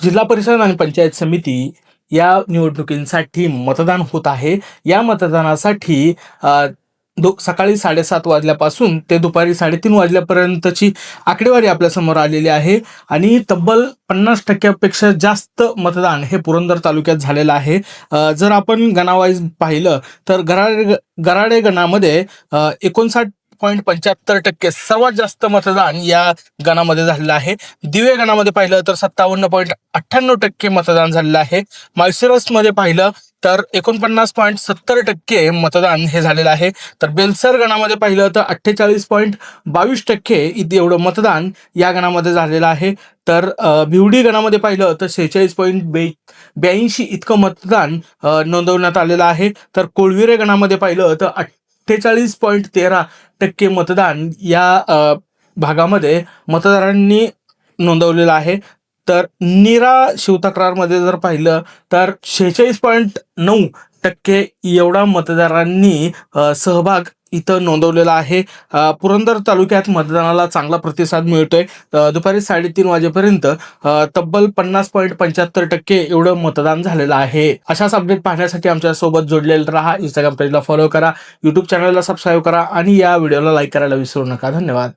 जिल्हा परिषद आणि पंचायत समिती या निवडणुकींसाठी मतदान होत आहे. या मतदानासाठी सकाळी 7:30 वाजल्यापासून ते दुपारी 3:30 वाजल्यापर्यंतची आकडेवारी आपल्यासमोर आलेली आहे आणि तब्बल 50% जास्त मतदान हे पुरंदर तालुक्यात झालेलं आहे. जर आपण गणावाईज पाहिलं तर गराडे गणामध्ये 59.75% सर्वात जास्त मतदान या गणामध्ये झालेलं आहे. दिवे गणामध्ये पाहिलं तर 57.98% मतदान झालेलं आहे. माळशिरसमध्ये पाहिलं तर 49.70% मतदान हे झालेलं आहे. तर बेलसर गणामध्ये पाहिलं तर 48.22% इथे एवढं मतदान या गणामध्ये झालेलं आहे. तर भिवडी गणामध्ये पाहिलं तर 46.82 इतकं मतदान नोंदवण्यात आलेलं आहे. तर कोळविरे गणामध्ये पाहिलं तर 48.13% मतदान या भागामध्ये मतदारांनी नोंदवलेलं आहे. तर नीरा शिवतक्रारमध्ये जर पाहिलं तर 46.9% एवढा मतदारांनी सहभाग इथं नोंदवलेला आहे. पुरंदर तालुक्यात मतदानाला चांगला प्रतिसाद मिळतोय. दुपारी 3:30 वाजेपर्यंत तब्बल 50.75% एवढं मतदान झालेलं आहे. अशाच अपडेट पाहण्यासाठी आमच्या सोबत जोडलेले राहा. इंस्टाग्राम पेजला फॉलो करा, यूट्यूब चॅनलला सबस्क्राईब करा आणि या व्हिडिओला लाईक करायला विसरू नका. धन्यवाद.